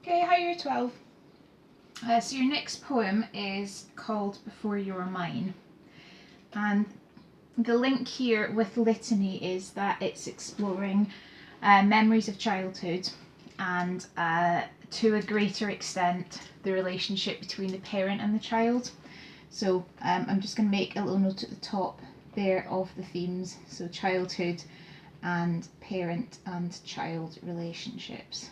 Okay, hi Year 12. So your next poem is called Before You Were Mine. And the link here with Litany is that it's exploring memories of childhood and to a greater extent the relationship between the parent and the child. So I'm just going to make a little note at the top there of the themes. So childhood and parent and child relationships.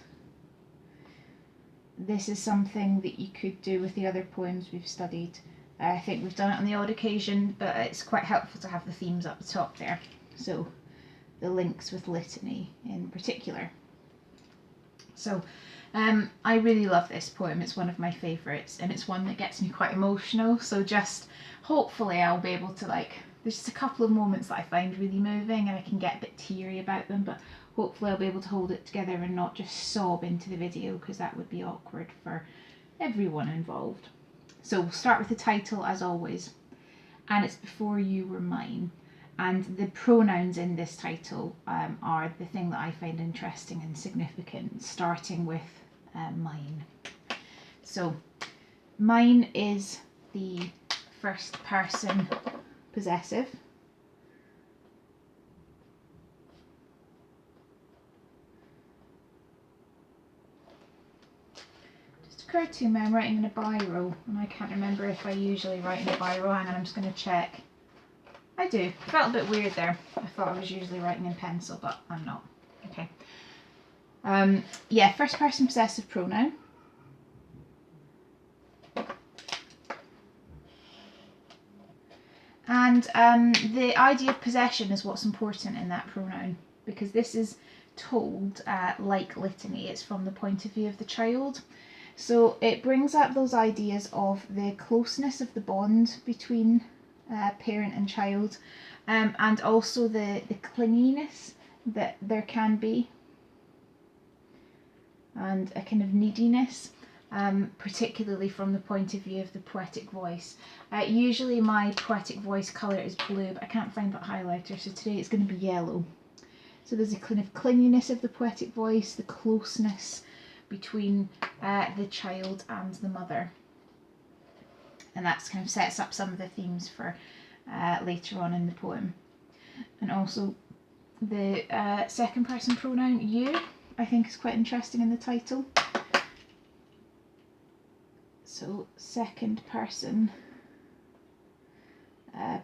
This is something that you could do with the other poems we've studied. I think we've done it on the odd occasion, but it's quite helpful to have the themes up the top there. So the links with Litany in particular. So I really love this poem. It's one of my favourites, and it's one that gets me quite emotional. So just hopefully I'll be able to there's just a couple of moments that I find really moving and I can get a bit teary about them, but hopefully I'll be able to hold it together and not just sob into the video, because that would be awkward for everyone involved. So we'll start with the title as always, and it's Before You Were Mine. And the pronouns in this title are the thing that I find interesting and significant, starting with mine. So mine is the first person possessive. Occurred to me I'm writing in a biro, and I can't remember if I usually write in a biro. Hang on, I'm just going to check. I do. Felt a bit weird there. I thought I was usually writing in pencil, but I'm not. Okay. Yeah, first person possessive pronoun. And the idea of possession is what's important in that pronoun, because this is told like Litany. It's from the point of view of the child. So it brings up those ideas of the closeness of the bond between parent and child, and also the clinginess that there can be, and a kind of neediness, particularly from the point of view of the poetic voice. Usually my poetic voice colour is blue, but I can't find that highlighter, so today it's going to be yellow. So there's a kind of clinginess of the poetic voice, the closeness between the child and the mother, and that kind of sets up some of the themes for later on in the poem. And also the second person pronoun you, I think, is quite interesting in the title. So second person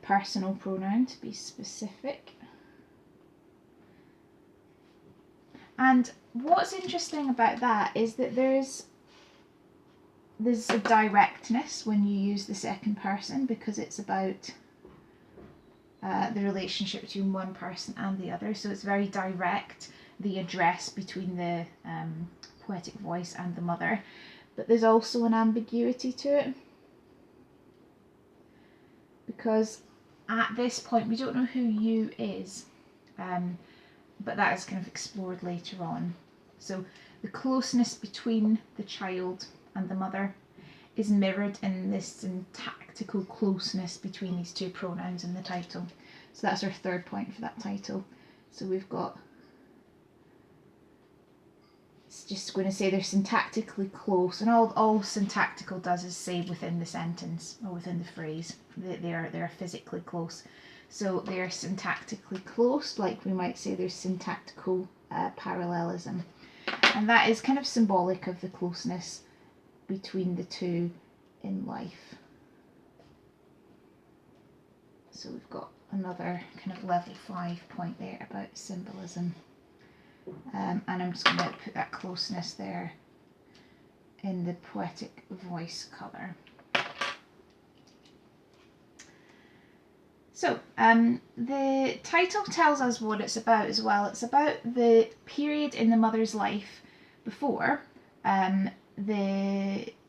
personal pronoun, to be specific. And what's interesting about that is that there's a directness when you use the second person, because it's about the relationship between one person and the other. So it's very direct, the address between the poetic voice and the mother. But there's also an ambiguity to it, because at this point we don't know who you is. But that is kind of explored later on. So the closeness between the child and the mother is mirrored in this syntactical closeness between these two pronouns in the title. So that's our third point for that title. So we've got, it's just going to say they're syntactically close, and all syntactical does is say within the sentence or within the phrase they're physically close. So they're syntactically close, like we might say there's syntactical parallelism. And that is kind of symbolic of the closeness between the two in life. So we've got another kind of level 5 point there about symbolism. And I'm just going to put that closeness there in the poetic voice colour. So the title tells us what it's about as well. It's about the period in the mother's life before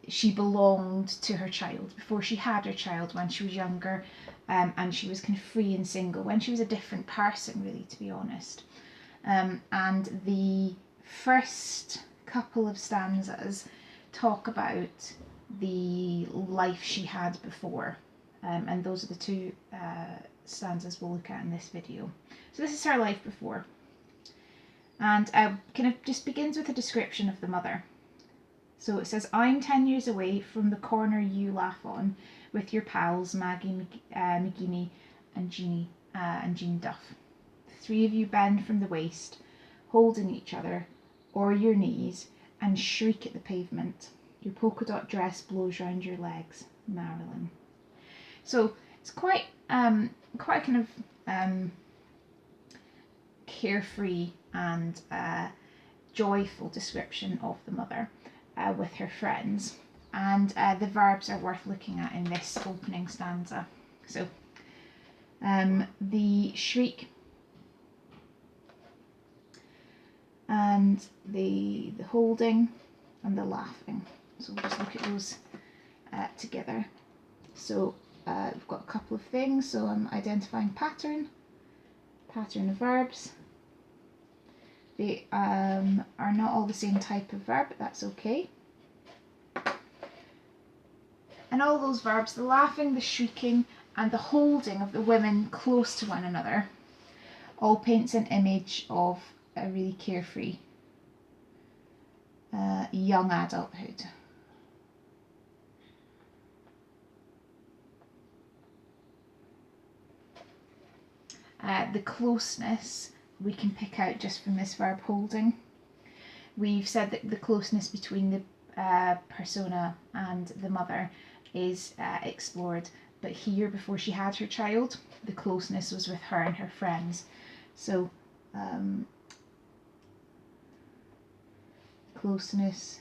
she belonged to her child, before she had her child, when she was younger, and she was kind of free and single, when she was a different person, really, to be honest. And the first couple of stanzas talk about the life she had before. And those are the two stanzas we'll look at in this video. So this is her life before. And kind of just begins with a description of the mother. So it says, I'm 10 years away from the corner you laugh on with your pals Maggie, McGinney and Jean Duff. The three of you bend from the waist, holding each other or your knees, and shriek at the pavement. Your polka dot dress blows round your legs, Marilyn. So it's quite a kind of carefree and joyful description of the mother with her friends, and the verbs are worth looking at in this opening stanza. So the shriek and the holding and the laughing. So we'll just look at those together. So we've got a couple of things. So I'm identifying pattern of verbs. They are not all the same type of verb, but that's okay. And all those verbs, the laughing, the shrieking, and the holding of the women close to one another, all paints an image of a really carefree young adulthood. The closeness we can pick out just from this verb holding. We've said that the closeness between the persona and the mother is explored, but here, before she had her child, the closeness was with her and her friends. So closeness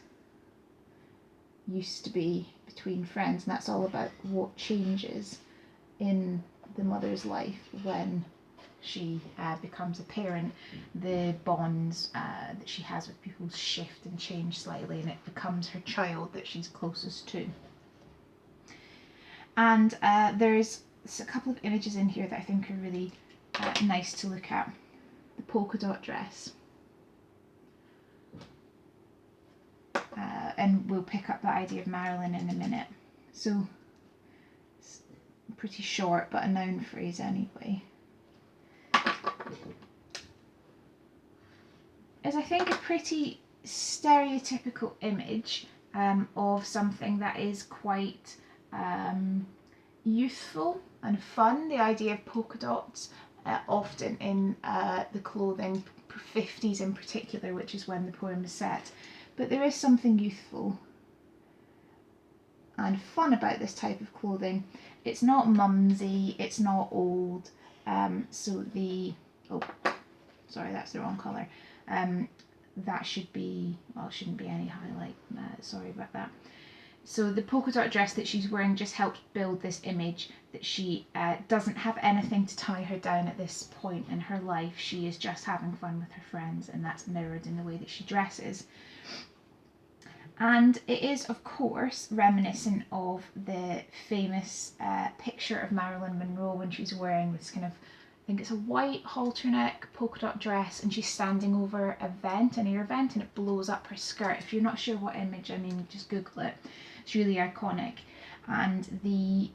used to be between friends, and that's all about what changes in the mother's life when she becomes a parent. The bonds that she has with people shift and change slightly, and it becomes her child that she's closest to. And there's a couple of images in here that I think are really nice to look at. The polka dot dress. And we'll pick up that idea of Marilyn in a minute. So it's pretty short, but a noun phrase anyway. Is, I think, a pretty stereotypical image of something that is quite youthful and fun. The idea of polka dots, often in the clothing, 50s in particular, which is when the poem is set. But there is something youthful and fun about this type of clothing. It's not mumsy, it's not old. So the, oh, sorry, that's the wrong colour. That should be, well, it shouldn't be any highlight, sorry about that. So the polka dot dress that she's wearing just helps build this image that she doesn't have anything to tie her down at this point in her life. She is just having fun with her friends, and that's mirrored in the way that she dresses. And it is, of course, reminiscent of the famous picture of Marilyn Monroe when she's wearing this kind of, I think it's a white halter neck polka dot dress, and she's standing over a vent, an air vent, and it blows up her skirt. If you're not sure what image I mean, just Google it. It's really iconic. And the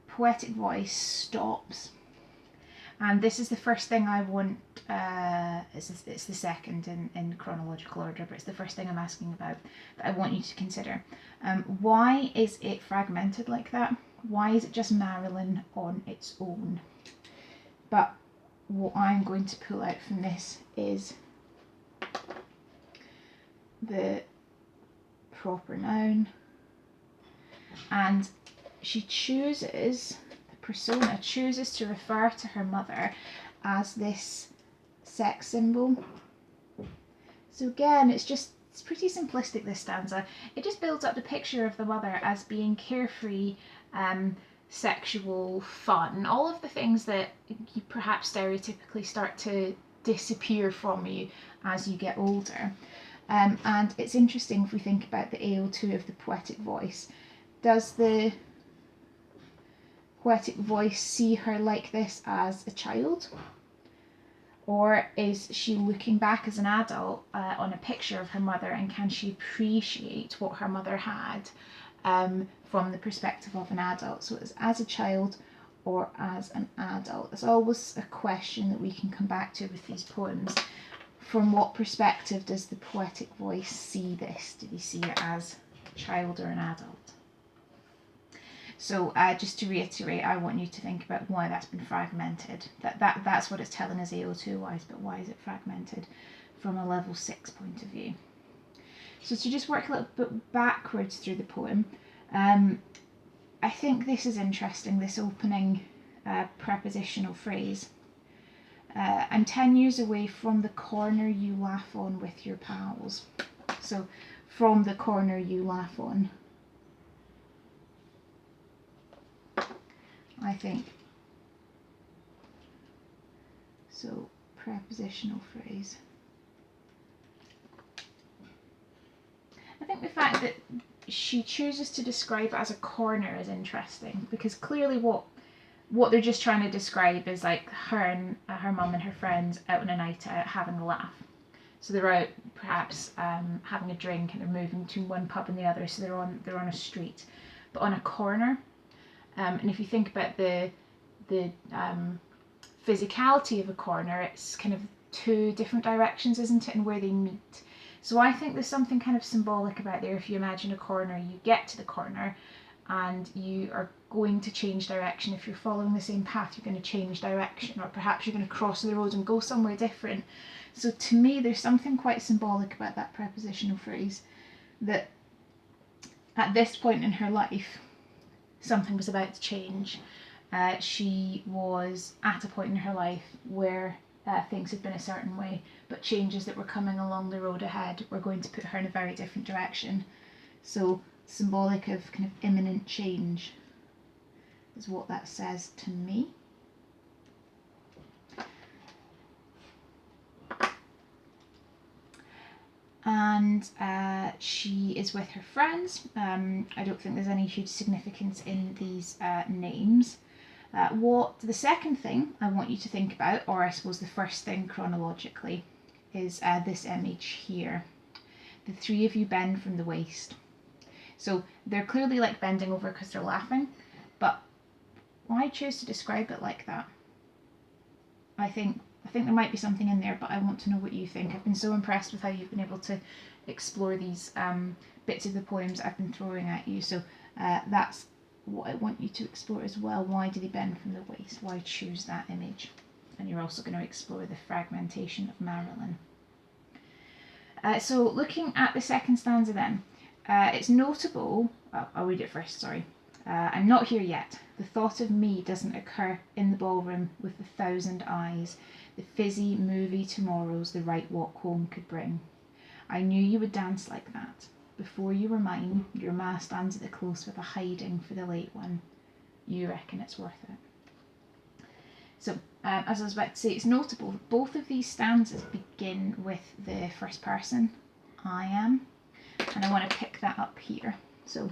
poetic voice stops. And this is the first thing I want, it's the second in chronological order, but it's the first thing I'm asking about that I want you to consider. Why is it fragmented like that? Why is it just Marilyn on its own? But what I'm going to pull out from this is the proper noun. And she chooses, the persona chooses to refer to her mother as this sex symbol. So again, it's pretty simplistic, this stanza. It just builds up the picture of the mother as being carefree, sexual, fun, all of the things that you perhaps stereotypically start to disappear from you as you get older. And it's interesting if we think about the AO2 of the poetic voice. Does the poetic voice see her like this as a child? Or is she looking back as an adult on a picture of her mother, and can she appreciate what her mother had from the perspective of an adult? So it's as a child or as an adult. It's always a question that we can come back to with these poems. from what perspective does the poetic voice see this? Do they see it as a child or an adult? So just to reiterate, I want you to think about why that's been fragmented. That's what it's telling us AO2-wise, but why is it fragmented from a level 6 point of view? So to just work a little bit backwards through the poem, I think this is interesting, this opening prepositional phrase. I'm 10 years away from the corner you laugh on with your pals. So from the corner you laugh on. I think. So, prepositional phrase. I think the fact that she chooses to describe it as a corner is interesting, because clearly what they're just trying to describe is like her and her mum and her friends out on a night out having a laugh. So they're out perhaps having a drink and they're moving between one pub and the other, so they're on a street. But on a corner, and if you think about the physicality of a corner, it's kind of two different directions, isn't it, and where they meet. So I think there's something kind of symbolic about there. If you imagine a corner, you get to the corner and you are going to change direction. If you're following the same path, you're going to change direction, or perhaps you're going to cross the road and go somewhere different. So to me, there's something quite symbolic about that prepositional phrase, that at this point in her life, something was about to change. She was at a point in her life where things had been a certain way, but changes that were coming along the road ahead were going to put her in a very different direction. So symbolic of kind of imminent change is what that says to me. And she is with her friends. I don't think there's any huge significance in these names. What the second thing I want you to think about, or I suppose the first thing chronologically, is this image here. The three of you bend from the waist. So they're clearly like bending over because they're laughing, but why choose to describe it like that? I think there might be something in there, but I want to know what you think. I've been so impressed with how you've been able to explore these bits of the poems I've been throwing at you. So that's what I want you to explore as well. Why do they bend from the waist? Why choose that image? And you're also going to explore the fragmentation of Marilyn. So looking at the second stanza then, it's notable, I'll read it first, sorry. I'm not here yet. The thought of me doesn't occur in the ballroom with 1,000 eyes. The fizzy movie tomorrows the right walk home could bring. I knew you would dance like that. Before you were mine, your ma stands at the close with a hiding for the late one. You reckon it's worth it. So, as I was about to say, it's notable that both of these stanzas begin with the first person, I am, and I want to pick that up here. So,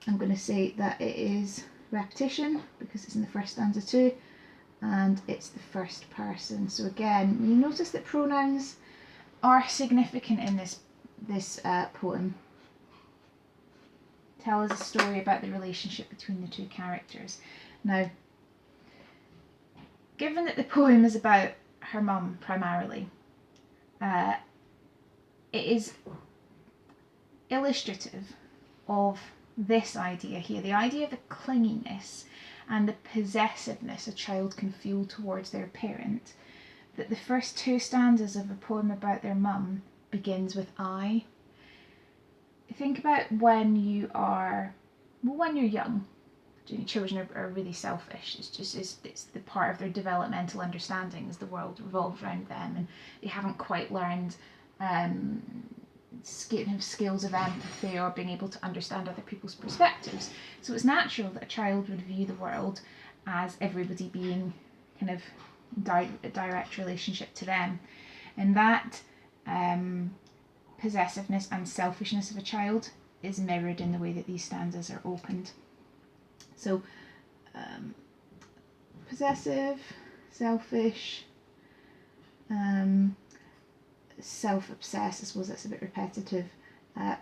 I'm going to say that it is repetition because it's in the first stanza too, and it's the first person. So again, you notice that pronouns are significant in this poem. Tell us a story about the relationship between the two characters. Now, given that the poem is about her mum primarily, it is illustrative of this idea here, the idea of the clinginess and the possessiveness a child can feel towards their parent, that the first two stanzas of a poem about their mum begins with I. Think about when you're young. Children are really selfish. It's the part of their developmental understanding is the world revolves around them, and they haven't quite learned skills of empathy or being able to understand other people's perspectives. So it's natural that a child would view the world as everybody being kind of a direct relationship to them, and that possessiveness and selfishness of a child is mirrored in the way that these stanzas are opened. So possessive, selfish, self-obsessed, I suppose that's a bit repetitive,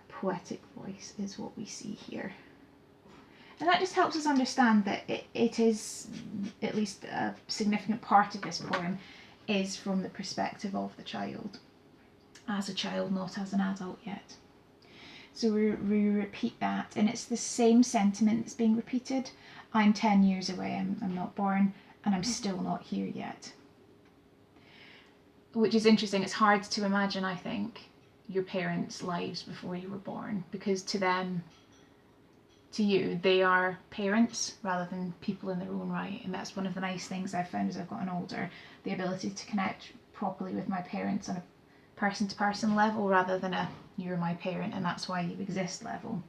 poetic voice is what we see here. And that just helps us understand that it is, at least a significant part of this poem, is from the perspective of the child, as a child, not as an adult yet. So we repeat that, and it's the same sentiment that's being repeated. I'm 10 years away, I'm not born, and I'm still not here yet. Which is interesting. It's hard to imagine, I think, your parents' lives before you were born, because to them, to you, they are parents rather than people in their own right. And that's one of the nice things I've found as I've gotten older, the ability to connect properly with my parents on a person-to-person level rather than a you're my parent and that's why you exist level.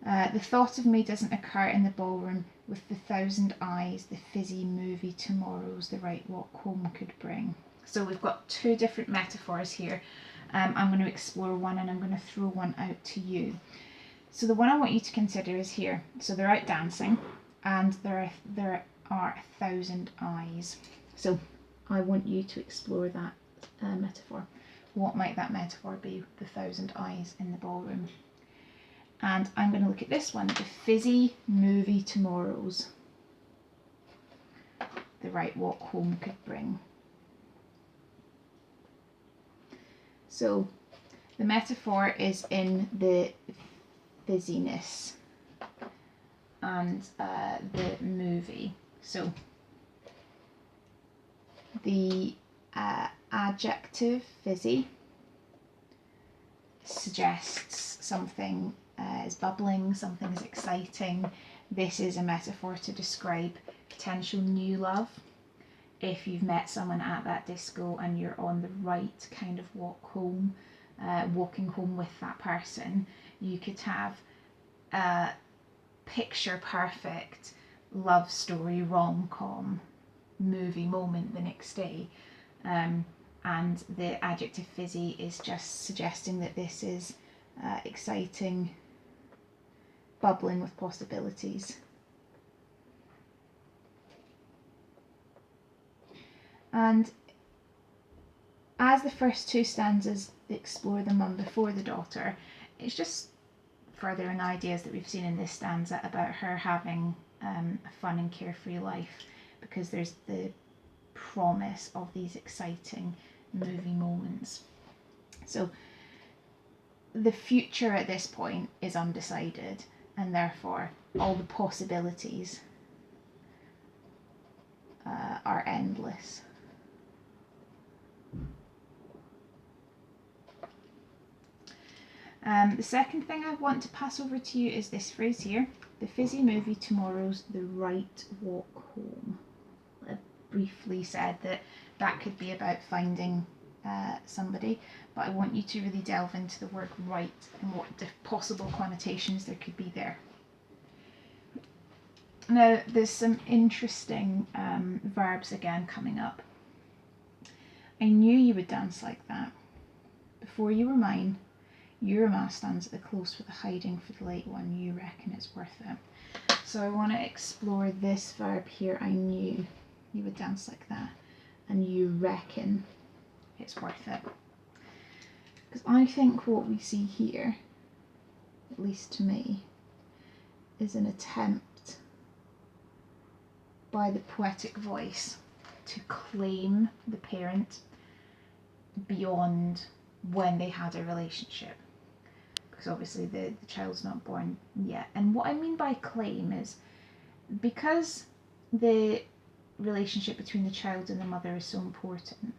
The thought of me doesn't occur in the ballroom with the thousand eyes, the fizzy movie tomorrows, the right walk home could bring. So we've got two different metaphors here. I'm going to explore one and I'm going to throw one out to you. So the one I want you to consider is here. So they're out dancing and there are 1,000 eyes. So I want you to explore that metaphor. What might that metaphor be? The 1,000 eyes in the ballroom. And I'm going to look at this one, the fizzy movie tomorrows, the right walk home could bring. So the metaphor is in the fizziness and the movie. So the adjective fizzy suggests something is bubbling, something is exciting. This is a metaphor to describe potential new love. If you've met someone at that disco and you're on the right kind of walk home, walking home with that person, you could have a picture perfect love story rom-com movie moment the next day. And the adjective fizzy is just suggesting that this is exciting, bubbling with possibilities. And as the first two stanzas explore the mum before the daughter, it's just furthering ideas that we've seen in this stanza about her having a fun and carefree life, because there's the promise of these exciting movie moments. So the future at this point is undecided, and therefore all the possibilities are endless. The second thing I want to pass over to you is this phrase here, the fizzy movie tomorrow's the right walk home. I briefly said that could be about finding somebody, but I want you to really delve into the word right and what possible connotations there could be there. Now, there's some interesting verbs again coming up. I knew you would dance like that. Before you were mine, your ma stands at the close with a hiding for the late one. You reckon it's worth it. So I want to explore this verb here. I knew you would dance like that, and you reckon it's worth it. Because I think what we see here, at least to me, is an attempt by the poetic voice to claim the parent beyond when they had a relationship, because obviously the child's not born yet. And what I mean by claim is, because the relationship between the child and the mother is so important,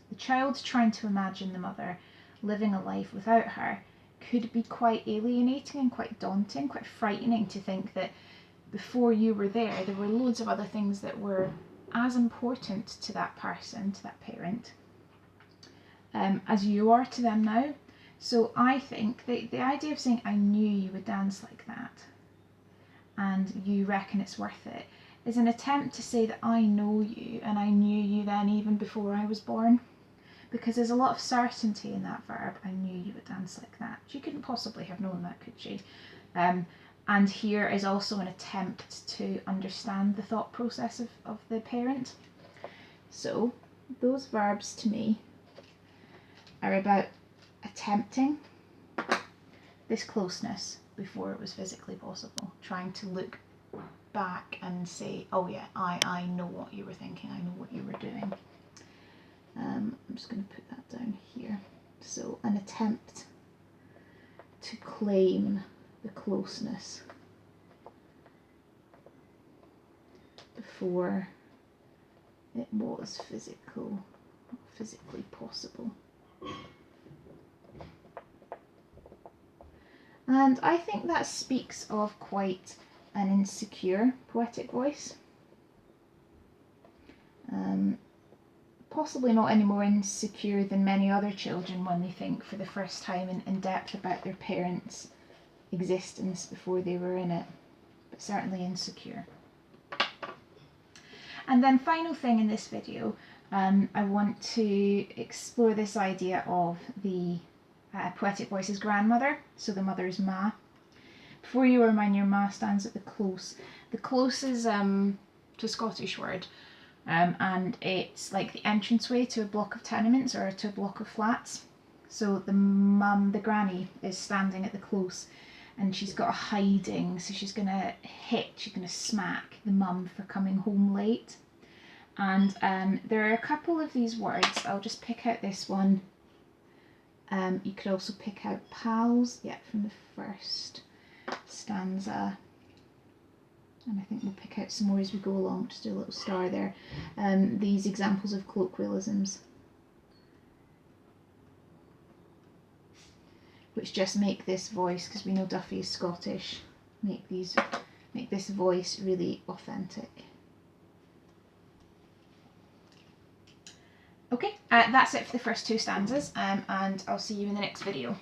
the child trying to imagine the mother living a life without her could be quite alienating and quite daunting, quite frightening to think that before you were there were loads of other things that were as important to that person, to that parent, as you are to them now. So I think the idea of saying I knew you would dance like that and you reckon it's worth it is an attempt to say that I know you and I knew you then even before I was born, because there's a lot of certainty in that verb, I knew you would dance like that. She couldn't possibly have known that, could she? And here is also an attempt to understand the thought process of the parent. So those verbs to me are about attempting this closeness before it was physically possible, trying to look back and say, oh yeah, I know what you were thinking, I know what you were doing. I'm just going to put that down here. So an attempt to claim the closeness before it was physically possible. And I think that speaks of quite an insecure poetic voice. Possibly not any more insecure than many other children when they think for the first time in depth about their parents' existence before they were in it, but certainly insecure. And then final thing in this video, I want to explore this idea of the poetic voice's grandmother, so the mother's ma. Before you remind your ma stands at the close. The close is a Scottish word, and it's like the entranceway to a block of tenements or to a block of flats. So the mum, the granny, is standing at the close, and she's got a hiding, so she's going to smack the mum for coming home late. And there are a couple of these words. I'll just pick out this one. You could also pick out pals, from the first stanza. And I think we'll pick out some more as we go along, just do a little star there. These examples of colloquialisms, which just make this voice, because we know Duffy is Scottish, make this voice really authentic. Okay, that's it for the first two stanzas, and I'll see you in the next video.